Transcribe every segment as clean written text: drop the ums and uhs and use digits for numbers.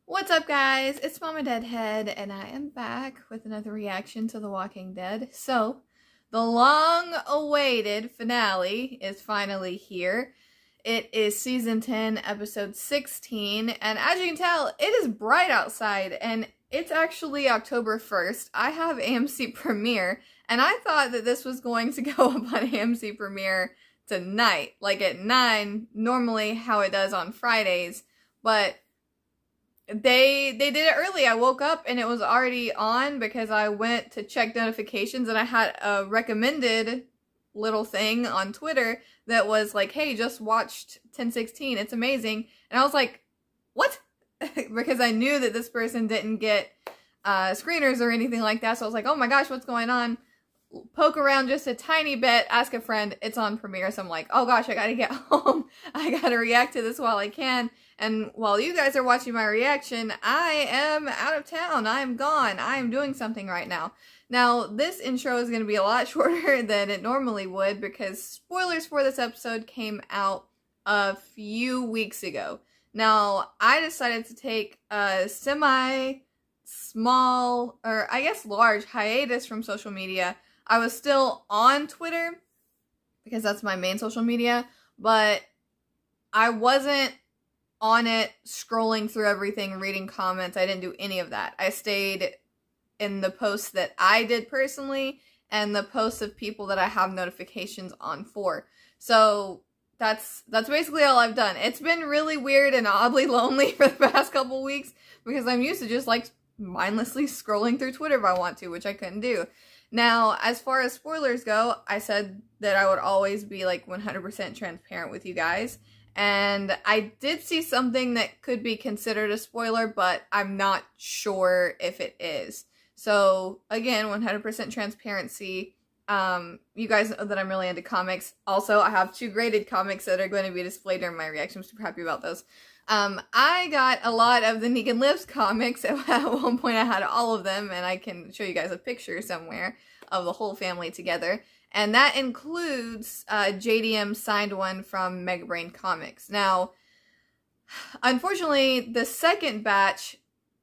What's up, guys? It's MamaDeadHead, and I am back with another reaction to The Walking Dead. So, the long-awaited finale is finally here. It is Season 10, Episode 16, and as you can tell, it is bright outside, and it's actually October 1st. I have AMC Premiere, and I thought that this was going to go up on AMC Premiere tonight, like at 9, normally how it does on Fridays, but they did it early. I woke up and it was already on because I went to check notifications and I had a recommended little thing on Twitter that was like, hey, just watched 10/16, it's amazing. And I was like, what? Because I knew that this person didn't get screeners or anything like that, so I was like, oh my gosh, what's going on? Poke around just a tiny bit, ask a friend, it's on Premiere. So I'm like, oh gosh, I gotta get home. I gotta react to this while I can. And while you guys are watching my reaction, I am out of town. I am gone. I am doing something right now. Now, this intro is going to be a lot shorter than it normally would because spoilers for this episode came out a few weeks ago. Now, I decided to take a semi-small, or I guess large, hiatus from social media. I was still on Twitter because that's my main social media, but I wasn't on it scrolling through everything, reading comments. I didn't do any of that. I stayed in the posts that I did personally and the posts of people that I have notifications on for. So that's basically all I've done. It's been really weird and oddly lonely for the past couple weeks because I'm used to just like mindlessly scrolling through Twitter if I want to, which I couldn't do. Now, as far as spoilers go, I said that I would always be like 100% transparent with you guys. And I did see something that could be considered a spoiler, but I'm not sure if it is. So, again, 100% transparency. You guys know that I'm really into comics. Also, I have 2 graded comics that are going to be displayed during my reaction. I'm super happy about those. I got a lot of the Negan Lives comics. At one point I had all of them, and I can show you guys a picture somewhere of the whole family together. And that includes JDM signed one from Mega Brain Comics. Now, unfortunately, the second batch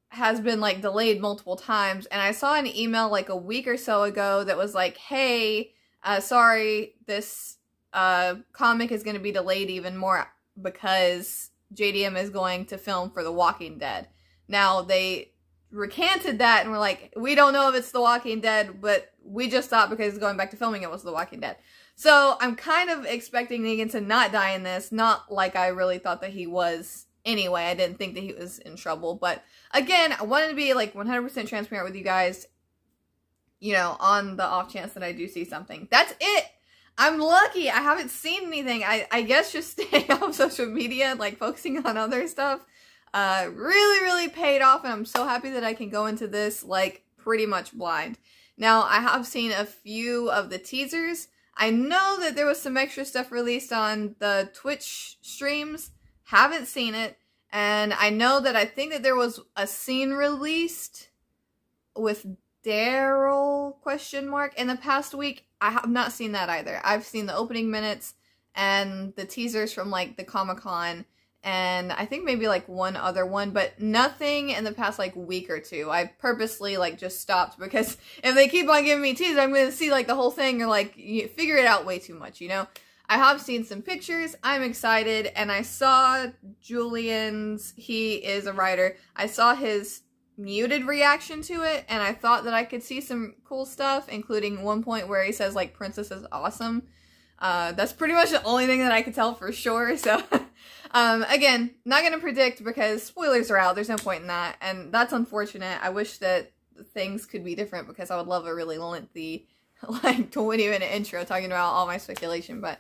has been like delayed multiple times, and I saw an email like a week or so ago that was like, hey, sorry, this comic is going to be delayed even more because JDM is going to film for The Walking Dead. Now, they recanted that and were like, we don't know if it's The Walking Dead, but we just thought because it's going back to filming it was The Walking Dead. So I'm kind of expecting Negan to not die in this, not like I really thought that he was anyway. I didn't think that he was in trouble, but again, I wanted to be like 100% transparent with you guys, you know, on the off chance that I do see something. That's it! I'm lucky. I haven't seen anything. I guess just staying off social media, like focusing on other stuff, really paid off, and I'm so happy that I can go into this like pretty much blind. Now, I have seen a few of the teasers. I know that there was some extra stuff released on the Twitch streams. Haven't seen it. And I know that I think that there was a scene released with Daryl ? In the past week. I have not seen that either. I've seen the opening minutes and the teasers from like the Comic-Con and I think maybe like one other one, but nothing in the past like week or two. I purposely like just stopped because if they keep on giving me teasers, I'm going to see like the whole thing or like you figure it out way too much, you know? I have seen some pictures. I'm excited, and I saw Julian's, he is a writer, I saw his muted reaction to it, and I thought that I could see some cool stuff, including one point where he says like Princess is awesome. That's pretty much the only thing that I could tell for sure. So again, not gonna predict because spoilers are out. There's no point in that, and that's unfortunate. I wish that things could be different because I would love a really lengthy like 20-minute intro talking about all my speculation, but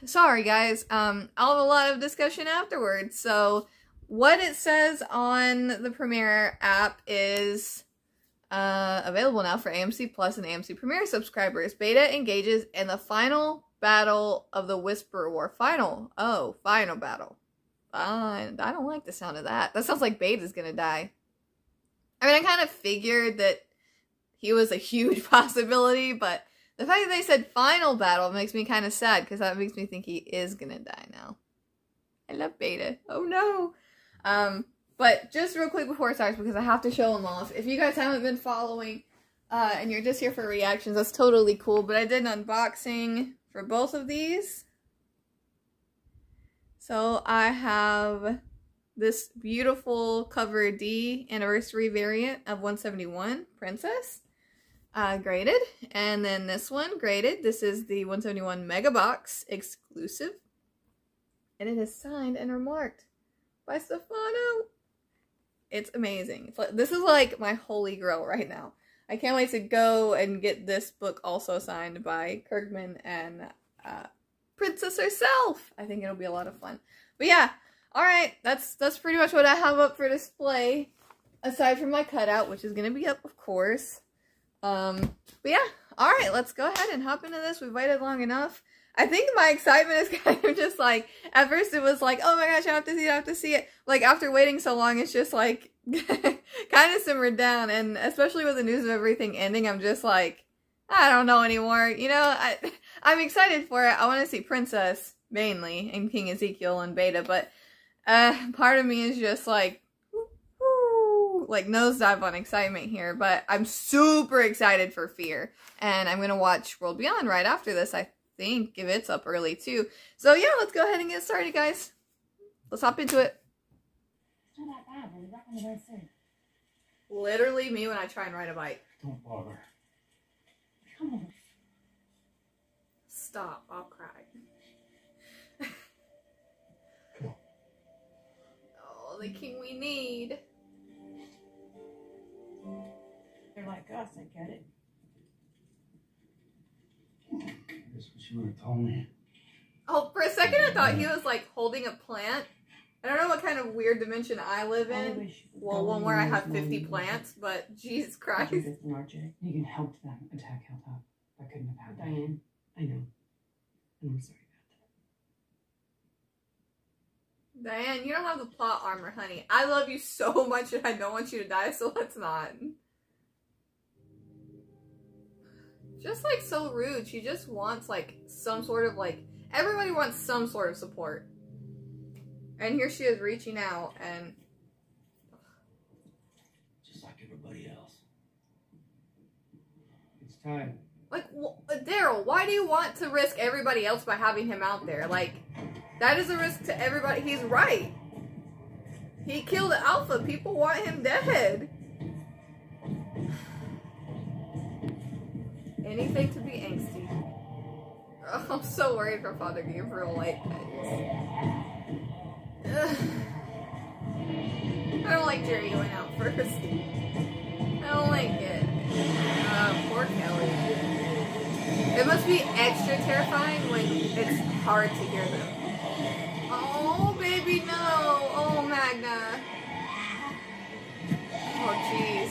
sorry guys. I'll have a lot of discussion afterwards. So what it says on the Premiere app is available now for AMC Plus and AMC Premiere subscribers. Beta engages in the final battle of the Whisper War. Final battle. I don't like the sound of that. That sounds like Beta's gonna die. I mean, I kind of figured that he was a huge possibility, but the fact that they said final battle makes me kind of sad because that makes me think he is gonna die now. I love Beta. Oh no. But just real quick before it starts, because I have to show them off. If you guys haven't been following, and you're just here for reactions, that's totally cool. But I did an unboxing for both of these. So I have this beautiful cover D anniversary variant of 171 Princess, graded. And then this one, graded. This is the 171 Mega Box exclusive. And it is signed and remarked by Stefano. It's amazing. This is like my holy grail right now. I can't wait to go and get this book also signed by Kirkman and Princess herself. I think it'll be a lot of fun. But yeah, alright, that's pretty much what I have up for display. Aside from my cutout, which is going to be up, of course. But yeah, alright, let's go ahead and hop into this. We've waited long enough. I think my excitement is kind of just like, at first it was like, oh my gosh, I have to see it, I have to see it. Like, after waiting so long, it's just like, kind of simmered down. And especially with the news of everything ending, I'm just like, I don't know anymore. You know, I'm excited for it. I want to see Princess, mainly, and King Ezekiel and Beta. But part of me is just like, woo, like nosedive on excitement here. But I'm super excited for Fear. And I'm going to watch World Beyond right after this, I think, if it's up early too. So yeah, let's go ahead and get started, guys. Let's hop into it. It's not that bad, but we're not going to soon. Literally me when I try and ride a bike. Don't bother. Come on. Stop, I'll cry. Come on. Oh, the king we need. They're like us, I get it. That's what you would have told me. Oh, for a second I thought he was like holding a plant. I don't know what kind of weird dimension I live in. Well, one where I have 50 plants, but Jesus Christ. You can help them attack Hilltop. That couldn't have happened. Diane, I know. And I'm sorry about that. Diane, you don't have the plot armor, honey. I love you so much and I don't want you to die, so let's not. Just like so rude. She just wants like some sort of like, everybody wants some sort of support. And here she is reaching out and just like everybody else. It's time. like, Daryl, why do you want to risk everybody else by having him out there? Like, that is a risk to everybody. He's right. He killed Alpha. People want him dead. Anything to be angsty. Oh, I'm so worried for Father Gabriel. Like, I don't like Jerry going out first. I don't like it. Poor Kelly. It must be extra terrifying when it's hard to hear them. Oh, baby, no. Oh, Magna. Oh, jeez.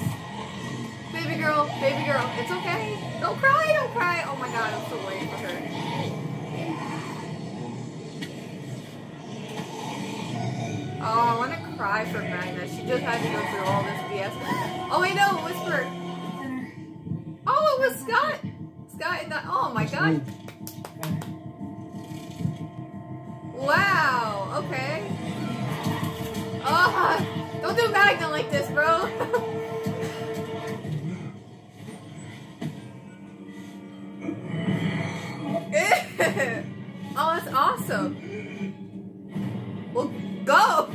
Baby girl, it's okay. Don't cry, don't cry. Oh my god, I'm so worried for her. Oh, I want to cry for Magna. She just had to go through all this BS. Oh wait, no, Whisper. Oh, it was Scott. Scott and that. Oh my god. Wow, okay. Oh, don't do Magna like this, bro. Oh, that's awesome. Well, go!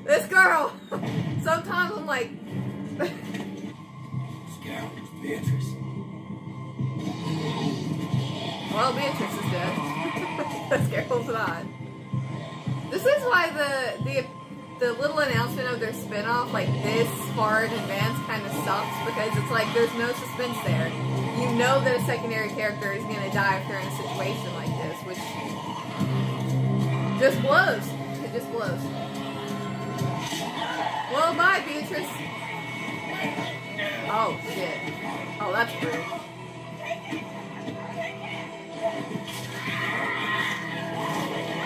This girl! Sometimes I'm like... Scout, Beatrice. Well, Beatrice is dead. But Carol's not. This is why the little announcement of their spinoff, like this far in advance, kind of sucks, because it's like there's no suspense there. You know that a secondary character is going to die if they're in a situation like this, which just blows. It just blows. Well, bye, Beatrice. Oh, shit. Oh, that's rude.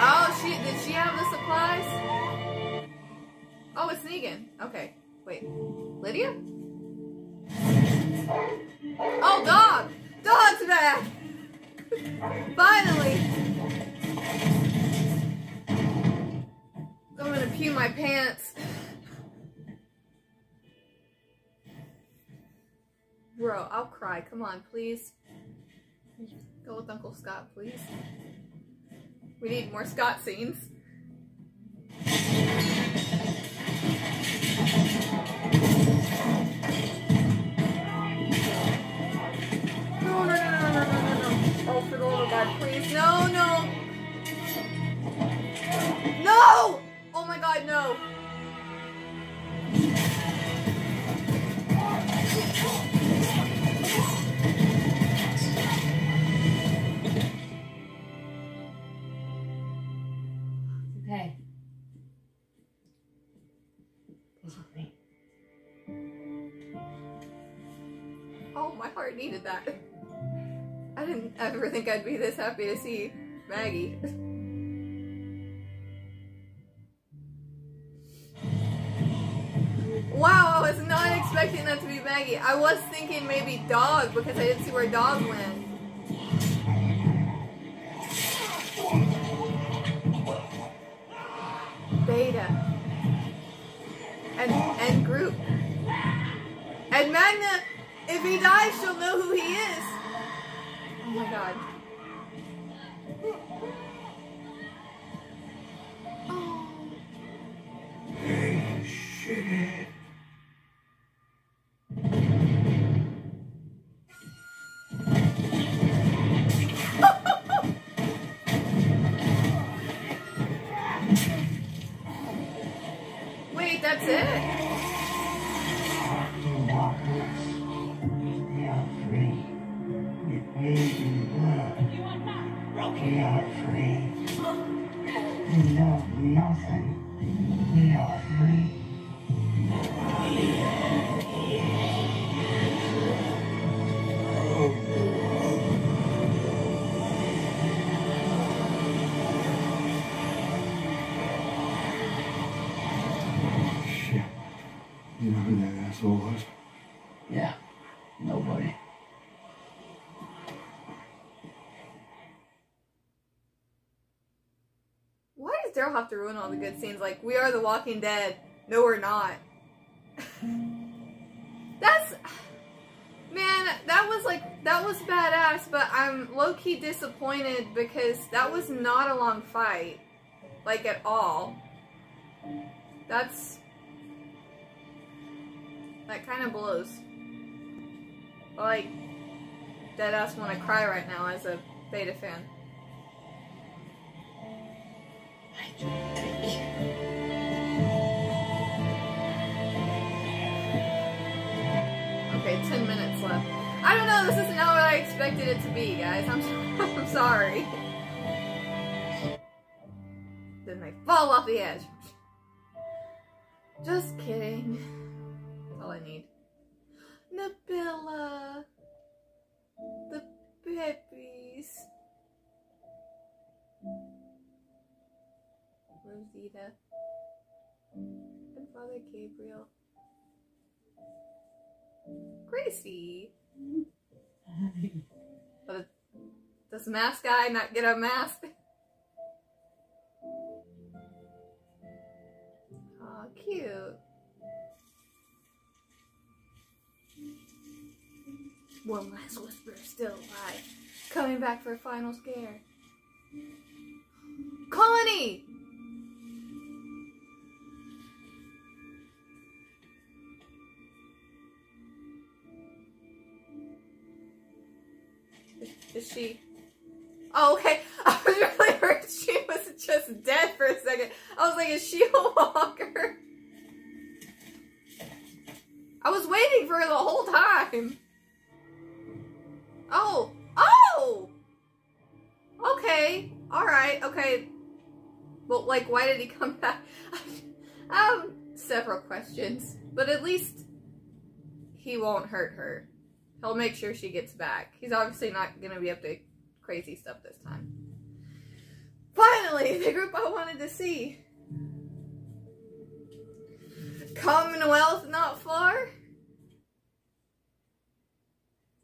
Oh, did she have the supplies? Oh, it's Negan. Okay, wait. Lydia? Oh, dog! Dog's back! Finally! I'm gonna pee my pants. Bro, I'll cry. Come on, please. Go with Uncle Scott, please. We need more Scott scenes. No. Oh, for the love of God, please. No. No! Oh my God, no. Okay. Please with me. Oh, my heart needed that. I didn't ever think I'd be this happy to see Maggie. Wow, I was not expecting that to be Maggie. I was thinking maybe Dog because I didn't see where Dog went. Beta. And Group. And Magna, if he dies, she'll know who he is. Oh my God. Oh. Hey, shit. Wait, that's it? We are free. We know nothing. We are free. Shit. You know who that asshole was? Yeah. Nobody. Why does Daryl have to ruin all the good scenes? Like, we are the Walking Dead. No, we're not. That's... Man, that was badass, but I'm low-key disappointed because that was not a long fight. Like, at all. That's... That kind of blows. Like, deadass want to cry right now as a Beta fan. Okay, 10 minutes left. I don't know, this is not what I expected it to be, guys. I'm sorry. Then they fall off the edge. Just kidding. That's all I need. Nabila. The babies. Rosita. And Father Gabriel. Gracie. But does the mask guy not get a mask? Aw, cute. One last whisper still alive. Coming back for a final scare. Connie! Is she? Oh, okay. I was really worried she was just dead for a second. I was like, is she a walker? I was waiting for her the whole time. Oh. Oh! Okay. Alright. Okay. Well, like, why did he come back? Several questions. But at least he won't hurt her. He'll make sure she gets back. He's obviously not going to be up to crazy stuff this time. Finally, the group I wanted to see. Commonwealth not far?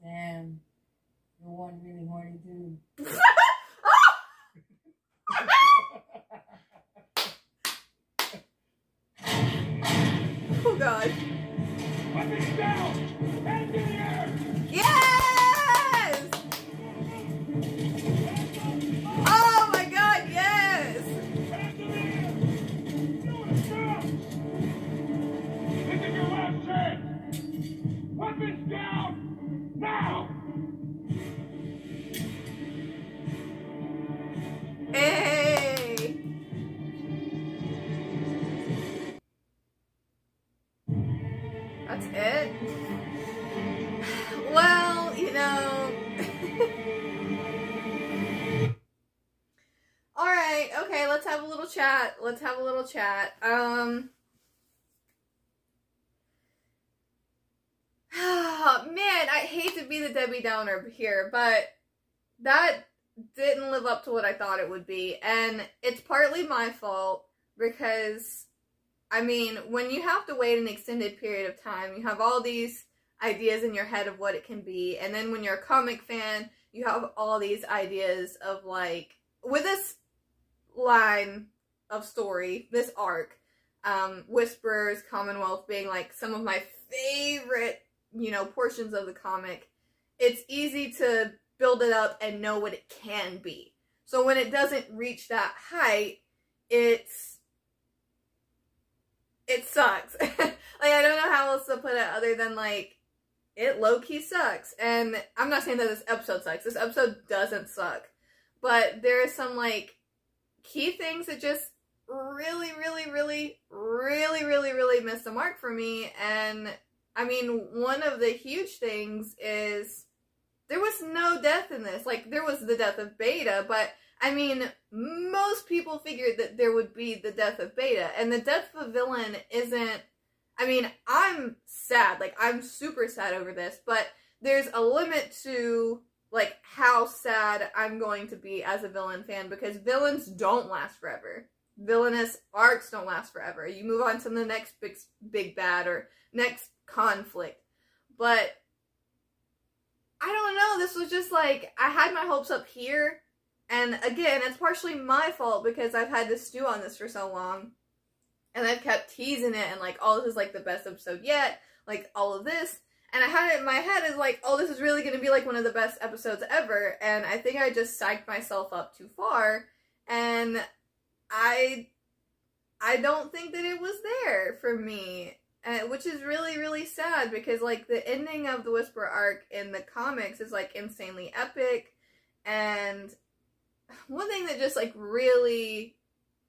Damn. You're one really horny dude. Oh god. Weapons down! Hands in the air! Yes! Oh my god, yes! Hands in the air! Do it now! This is your last chance! Weapons down! Now! Hey! That's it? Well, you know... Alright, okay, let's have a little chat. Let's have a little chat. Man, I hate to be the Debbie Downer here, but that didn't live up to what I thought it would be. And it's partly my fault because, I mean, when you have to wait an extended period of time, you have all these ideas in your head of what it can be. And then when you're a comic fan, you have all these ideas of, like, with this line of story, this arc, Whisperers, Commonwealth being, like, some of my favorite, you know, portions of the comic, it's easy to build it up and know what it can be. So when it doesn't reach that height, it sucks. Like, I don't know how else to put it other than, like, it low-key sucks. And I'm not saying that this episode sucks. This episode doesn't suck. But there are some, like, key things that just really missed the mark for me. And, I mean, one of the huge things is there was no death in this. Like, there was the death of Beta, but, I mean, most people figured that there would be the death of Beta. And the death of a villain isn't... I mean, I'm sad. Like, I'm super sad over this, but there's a limit to, like, how sad I'm going to be as a villain fan, because villains don't last forever. Villainous arcs don't last forever. You move on to the next big bad or next conflict. But I don't know, this was just like, I had my hopes up here, and again, it's partially my fault because I've had to stew on this for so long, and I've kept teasing it, and like, oh, this is like the best episode yet, like all of this, and I had it in my head as like, oh, this is really going to be like one of the best episodes ever, and I think I just psyched myself up too far, and I don't think that it was there for me. Which is really sad, because, like, the ending of the Whisper arc in the comics is, like, insanely epic, and one thing that just, like, really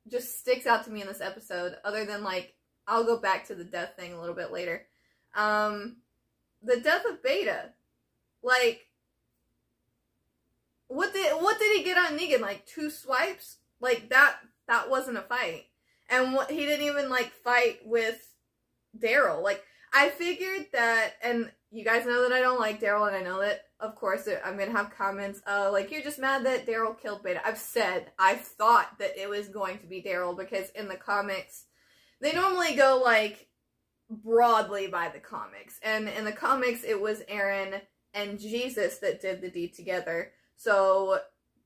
just sticks out to me in this episode, other than, like, I'll go back to the death thing a little bit later, the death of Beta, like, what did he get on Negan, like, 2 swipes? Like, that wasn't a fight, and he didn't even, like, fight with Daryl. Like, I figured that, and you guys know that I don't like Daryl, and I know that, of course, I'm gonna have comments, like, you're just mad that Daryl killed Beta. I've said, I thought that it was going to be Daryl, because in the comics, they normally go, like, broadly by the comics, and in the comics, it was Aaron and Jesus that did the deed together. So,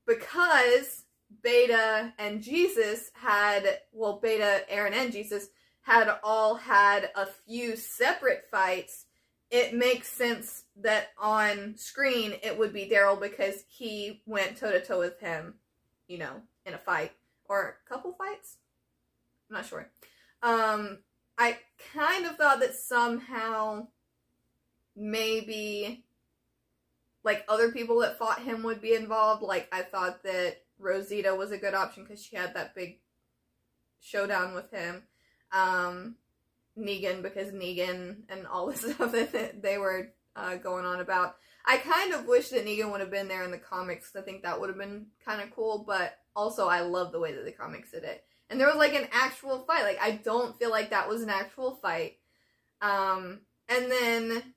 because Beta and Jesus had, well, Beta, Aaron, and Jesus had all had a few separate fights, it makes sense that on screen it would be Daryl, because he went toe-to-toe with him, you know, in a fight. Or a couple fights? I'm not sure. I kind of thought that somehow maybe, like, other people that fought him would be involved. Like, I thought that Rosita was a good option because she had that big showdown with him. Negan, because Negan and all the stuff that they were going on about. I kind of wish that Negan would have been there in the comics, because I think that would have been kind of cool, but also I love the way that the comics did it. And there was, like, an actual fight. Like, I don't feel like that was an actual fight. And then,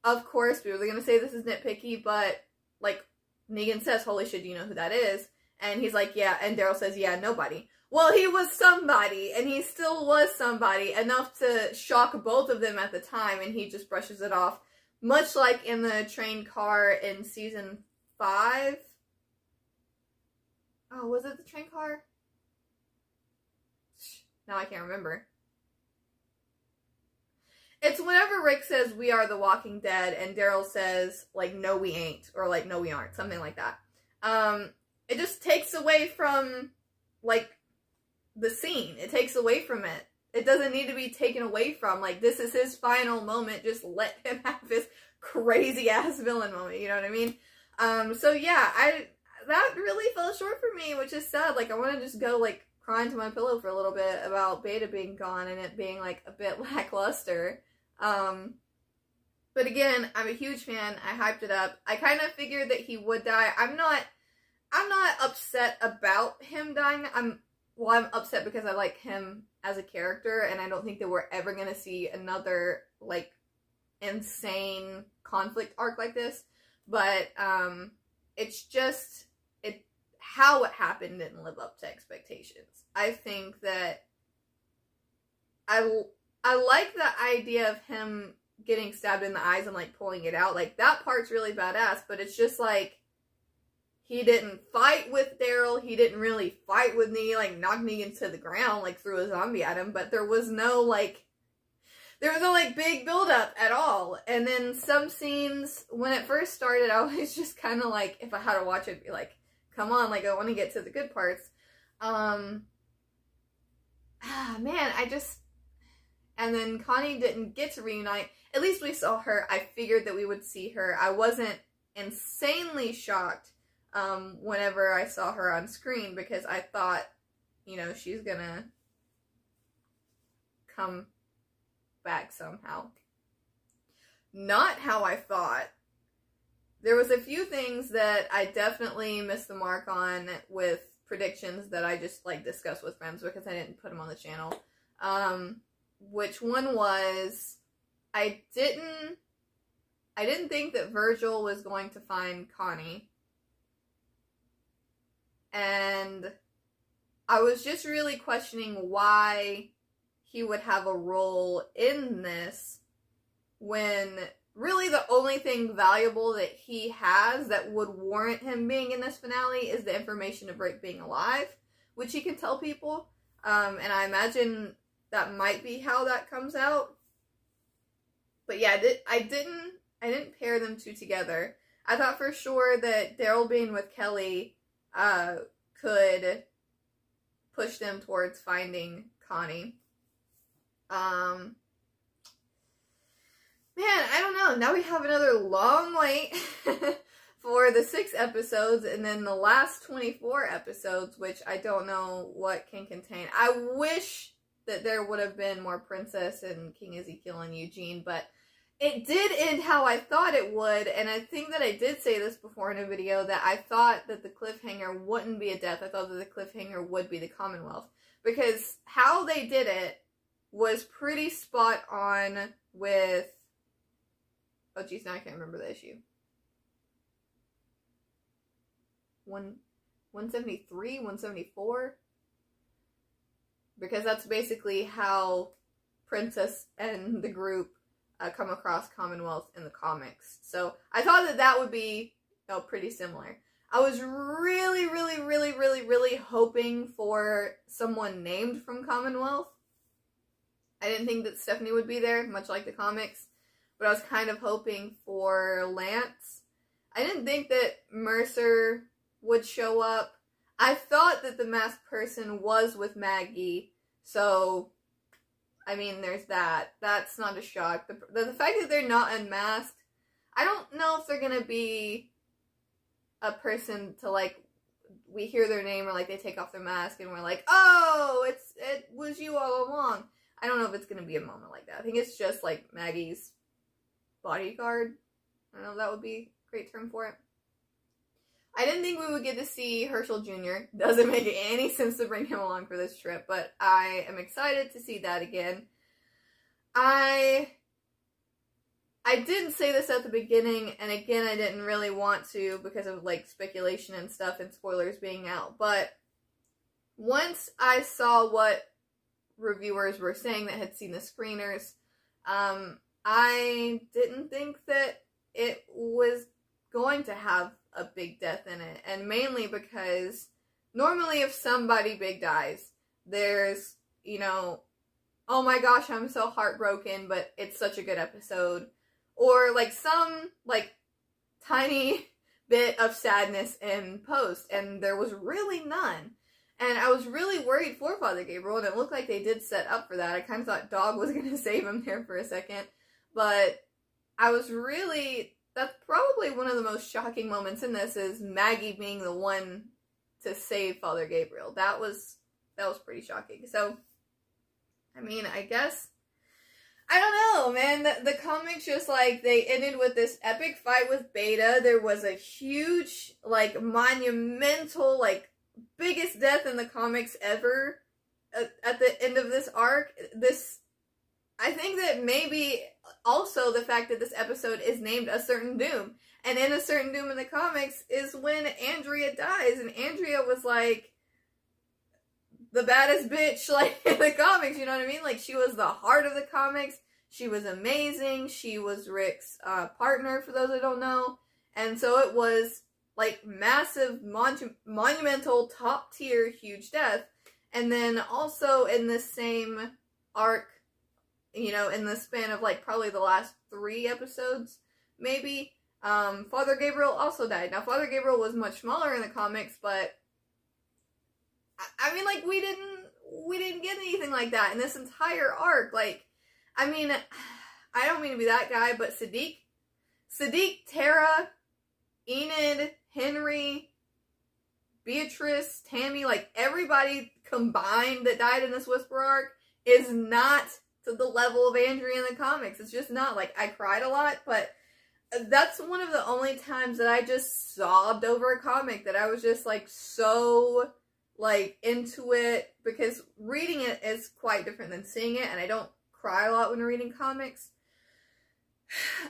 of course, we were going to say this is nitpicky, but, like, Negan says, holy shit, do you know who that is? And he's like, yeah, and Daryl says, yeah, nobody. Well, he was somebody, and he still was somebody, enough to shock both of them at the time, and he just brushes it off. Much like in the train car in season 5. Oh, was it the train car? Now I can't remember. It's whenever Rick says, "We are the Walking Dead," and Daryl says, like, "No, we ain't," or like, "No, we aren't," something like that. It just takes away from, like, the scene. It takes away from it. It doesn't need to be taken away from. Like, this is his final moment. Just let him have his crazy-ass villain moment, you know what I mean? So yeah, that really fell short for me, which is sad. Like, I want to just go, like, cry into my pillow for a little bit about Beta being gone and it being, like, a bit lackluster. But again, I'm a huge fan. I hyped it up. I kind of figured that he would die. I'm not upset about him dying. I'm upset because I like him as a character, and I don't think that we're ever gonna see another, like, insane conflict arc like this. But, it's just, how it happened didn't live up to expectations. I think that I like the idea of him getting stabbed in the eyes and, like, pulling it out. Like, that part's really badass, but it's just, like, he didn't fight with Daryl. He didn't really fight with Negan, like, knock Negan to the ground, like, threw a zombie at him. But there was no, like, big build-up at all. And then some scenes, when it first started, I was just kind of, like, if I had to watch it, be like, come on, like, I want to get to the good parts. Man, and then Connie didn't get to reunite. At least we saw her. I figured that we would see her. I wasn't insanely shocked whenever I saw her on screen, because I thought, you know, she's gonna come back somehow. Not how I thought. There was a few things that I definitely missed the mark on with predictions that I just, like, discussed with friends because I didn't put them on the channel. Which one was, I didn't think that Virgil was going to find Connie. And I was just really questioning why he would have a role in this when really the only thing valuable that he has that would warrant him being in this finale is the information of Rick being alive, which he can tell people. And I imagine that might be how that comes out. But yeah, I didn't pair them two together. I thought for sure that Daryl being with Kelly could push them towards finding Connie. Man, I don't know. Now we have another long wait for the 6 episodes, and then the last 24 episodes, which I don't know what can contain. I wish that there would have been more Princess and King Ezekiel and Eugene, but it did end how I thought it would, and I think that I did say this before in a video, that I thought that the cliffhanger wouldn't be a death. I thought that the cliffhanger would be the Commonwealth, because how they did it was pretty spot on with, oh geez, now I can't remember the issue. 173, 174? Because that's basically how Princess and the group come across Commonwealth in the comics. So I thought that that would be, you know, pretty similar. I was really hoping for someone named from Commonwealth. I didn't think that Stephanie would be there, much like the comics, but I was kind of hoping for Lance. I didn't think that Mercer would show up. I thought that the masked person was with Maggie, so, I mean, there's that. That's not a shock. The fact that they're not unmasked, I don't know if they're gonna be a person to, like, we hear their name or, like, they take off their mask and we're like, oh, it was you all along. I don't know if it's gonna be a moment like that. I think it's just, like, Maggie's bodyguard. I don't know if that would be a great term for it. I didn't think we would get to see Herschel Jr. Doesn't make any sense to bring him along for this trip, but I am excited to see that again. I didn't say this at the beginning, and again, I didn't really want to because of, like, speculation and stuff and spoilers being out, but once I saw what reviewers were saying that had seen the screeners, I didn't think that it was going to have a big death in it, and mainly because normally if somebody big dies, there's, you know, oh my gosh, I'm so heartbroken, but it's such a good episode. Or, like, some, like, tiny bit of sadness in post, and there was really none. And I was really worried for Father Gabriel, and it looked like they did set up for that. I kind of thought Dog was going to save him there for a second, but I was really, that's probably one of the most shocking moments in this, is Maggie being the one to save Father Gabriel. That was pretty shocking. So, I mean, I guess, I don't know, man. The comics just, like, they ended with this epic fight with Beta. There was a huge, like, monumental, like, biggest death in the comics ever at the end of this arc. I think that maybe also the fact that this episode is named A Certain Doom. And in A Certain Doom in the comics is when Andrea dies. And Andrea was, like, the baddest bitch, like, in the comics, you know what I mean? Like, she was the heart of the comics. She was amazing. She was Rick's partner, for those that don't know. And so it was, like, massive, monumental, top tier, huge death. And then also in this same arc, you know, in the span of, like, probably the last 3 episodes, maybe, Father Gabriel also died. Now, Father Gabriel was much smaller in the comics, but I mean, like, we didn't get anything like that in this entire arc. Like, I mean, I don't mean to be that guy, but Sadiq, Tara, Enid, Henry, Beatrice, Tammy, like, everybody combined that died in this Whisper arc is not to the level of Andrea in the comics. It's just not. Like, I cried a lot, but that's one of the only times that I just sobbed over a comic, that I was just, like, so, like, into it, because reading it is quite different than seeing it, and I don't cry a lot when reading comics.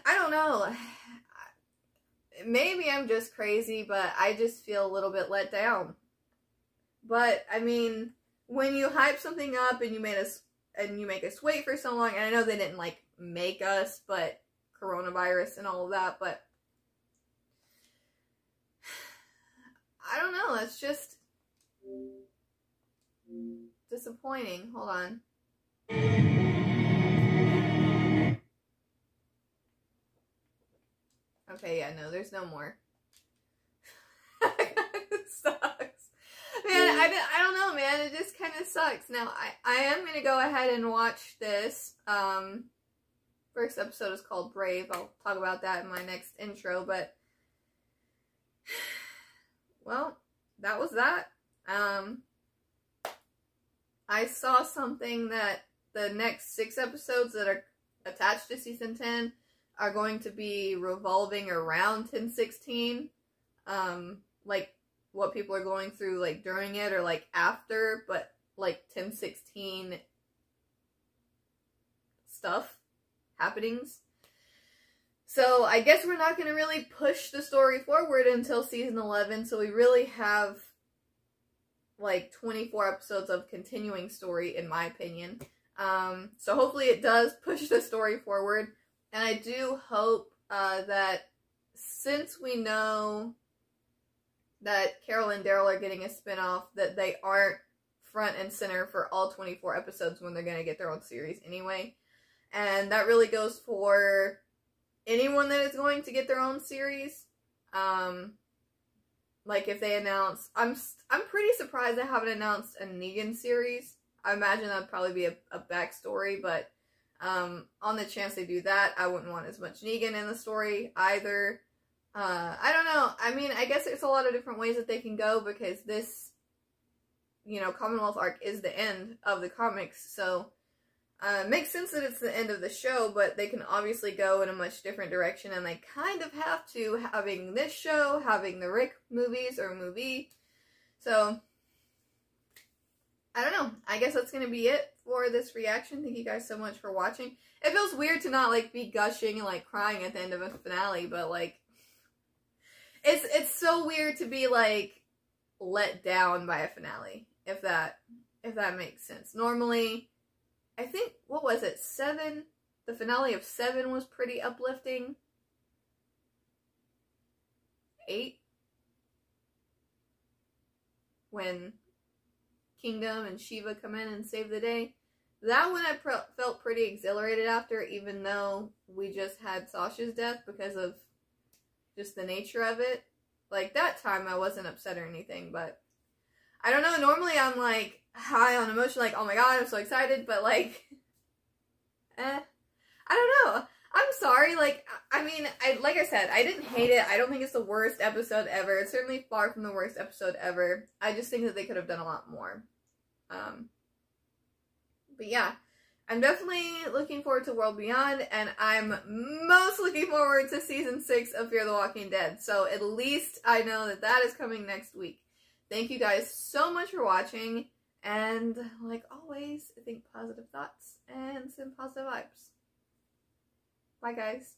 I don't know. Maybe I'm just crazy, but I just feel a little bit let down. But, I mean, when you hype something up and you make us wait for so long, and I know they didn't, like, make us, but coronavirus and all of that, but I don't know, it's just disappointing. Hold on. Okay, yeah, no, there's no more. It sucks. Man, I don't know, man. It just kind of sucks. Now, I am going to go ahead and watch this. First episode is called Brave. I'll talk about that in my next intro, but well, that was that. I saw something that the next 6 episodes that are attached to season 10 are going to be revolving around 1016. Like, what people are going through, like, during it or, like, after, but, like, 1016 stuff, happenings. So, I guess we're not going to really push the story forward until season 11, so we really have, like, 24 episodes of continuing story, in my opinion. So hopefully it does push the story forward, and I do hope, that since we know that Carol and Daryl are getting a spinoff, that they aren't front and center for all 24 episodes when they're going to get their own series anyway. And that really goes for anyone that is going to get their own series. Like, if they announce, I'm pretty surprised they haven't announced a Negan series. I imagine that'd probably be a backstory, but on the chance they do that, I wouldn't want as much Negan in the story either. I don't know. I mean, I guess there's a lot of different ways that they can go, because this, you know, Commonwealth arc is the end of the comics, so it makes sense that it's the end of the show, but they can obviously go in a much different direction, and they kind of have to, having this show, having the Rick movies or movie. So, I don't know. I guess that's going to be it for this reaction. Thank you guys so much for watching. It feels weird to not, like, be gushing and, like, crying at the end of a finale, but, like, it's so weird to be, like, let down by a finale, if that makes sense. Normally, I think, what was it, 7? The finale of 7 was pretty uplifting. 8? When Kingdom and Shiva come in and save the day. That one I felt pretty exhilarated after, even though we just had Sasha's death because of just the nature of it. Like, that time I wasn't upset or anything, but I don't know. Normally I'm, like, high on emotion, like, oh my god, I'm so excited, but, like, I don't know. I'm sorry, like, I mean, like I said, I didn't hate it. I don't think it's the worst episode ever. It's certainly far from the worst episode ever. I just think that they could have done a lot more. But yeah, I'm definitely looking forward to World Beyond, and I'm most looking forward to Season 6 of Fear the Walking Dead. So at least I know that that is coming next week. Thank you guys so much for watching, and like always, think positive thoughts and send positive vibes. Bye, guys.